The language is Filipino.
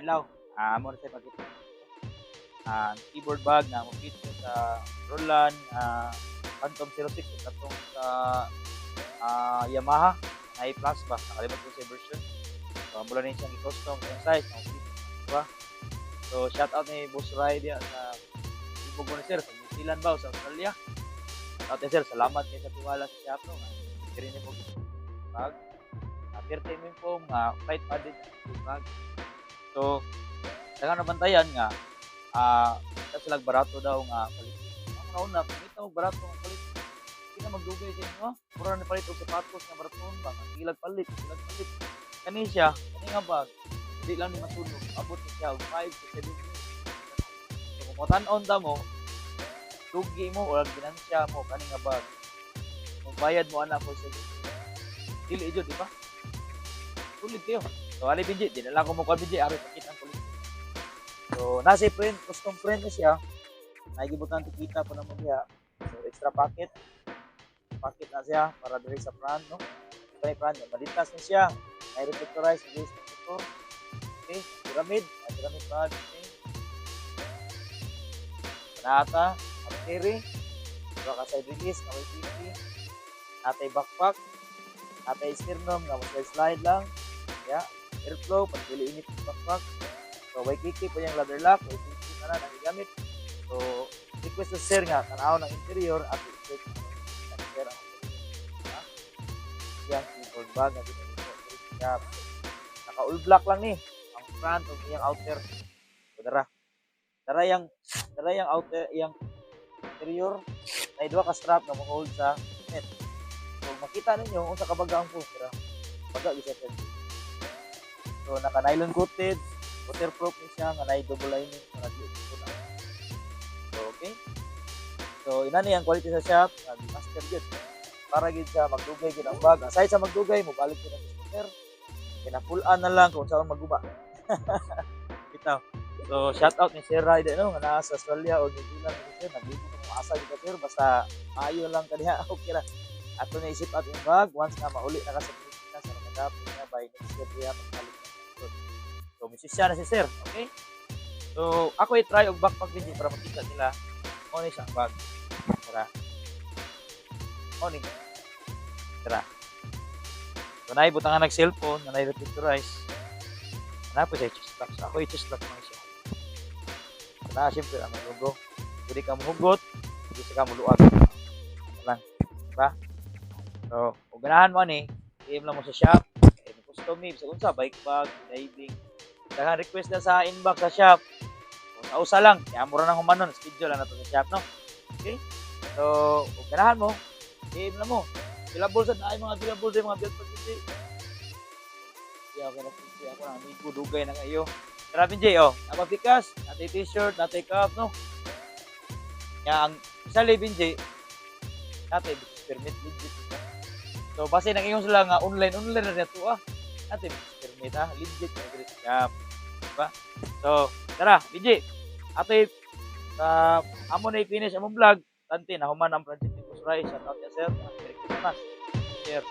adlaw. Amo na siya pakita. Keyboard bag na mo fit sa Roland Phantom 06 katong sa Yamaha na plus ba nakalimutan ko sa version. So mula ni siyang i-custom yung size ng fit, diba? So shout out ni Boss Rai dia sa Ibog ko ni sir sa New Zealand ba o sa Australia. Shout out ni sir, salamat kayo sa tiwala sa shop no. Kiri ni mo bag. 30 min po nga flight padded bag. So daghang nabantayan nga sila barato daw nga palit. Ang una kumita mo barato nga palit. Hindi na magdugay sa inyo. Mura na palit og sapatos nga baraton ba. Ilag palit. Kani siya, kani nga bag. Hindi lang ni masunog. Abot na siya og 5 to 7 years. So kung matan-on ta mo, dugi mo o ginansya mo kani nga bag. Kung bayad mo ana for 7 years. Dili jud di ba? Kulit kayo. So ali binji, di na lang ko mo kabinji ari pakita ang kulit. So, nasa print, custom print na siya. Nagibutan kita po naman niya. So, extra pocket. Pocket na siya para diri sa front, no? Sa front, malitas na siya. May reflectorized na base ng motor. Okay, pyramid. Pyramid pad. Okay. Panata, carry. Diba ka side release, kamay tiki. Natay backpack. Natay sternum, na slide lang. Yeah. Airflow, pagpili init ng backpack. So, may kiki po yung ladder lock, may kiki na nagigamit. So, request to share nga, tanaw ng interior at i-check ang share ang interior. Yung keyboard bag na dito nito. Naka-all black lang ni, ang front o yung outer. So, dara yung outer, yung interior, na idwa ka strap na mag-hold sa net. So, makita ninyo kung sa kabagaan po, baga isa sa so, naka-nylon coated, waterproof ni siya nga na double lining para di ito na. So, okay. So, inani ang quality sa shop, master good. Para gid siya magdugay gid ang bag. Aside sa magdugay, mo balik gid ang sticker. Kinapulan na lang kung saan maguba. Bitaw. So, shout out ni Sir Ryder no, nga nasa Australia o New Zealand ni Sir. Nagligo ng asa gid Sir basta maayo lang kaniya. Okay ra. Ato na isip at yung bag once na mauli na ka sa Pilipinas sa nakadapit na by next year diya pagpalit. So, misisya na si Sir, okay? So, ako i-try og backpack din para makita nila ano siya ang bag. Tara. Ano Tara. So, naibutangan nag-cellphone, na nai-reflectorize. Ano po siya, chest lock. So, ako i-chest lock mo siya. So, na, siyempre, ang logo. Hindi ka mahugot, hindi ka muluag. Ano lang, diba? So, kung ganahan mo ni, i-aim lang mo sa shop, custom made, sa unsa, bike bag, diving, daghang request na sa inbox sa shop. O sa usa lang, kaya mura nang humanon, schedule lang nato sa shop, no? Okay? So, kung ganahan mo, i-aim lang mo. Billable sa dahil mga billable sa mga build pa hindi. Kaya ako na pinti ako ng amigo, dugay na kayo. Tara Pinjay, napapikas, natay t-shirt, natay cup, no? Kaya ang isa li Pinjay, natay business permit, legit. So, base nang ingon sila nga online na ito, natay business permit, legit, shop. Diba? So, tara, Pinjay, atay, amo na i-finish among vlog, tanti, nahuman ang project ni Boss Rai, shout out niya sir, Merry Christmas, share.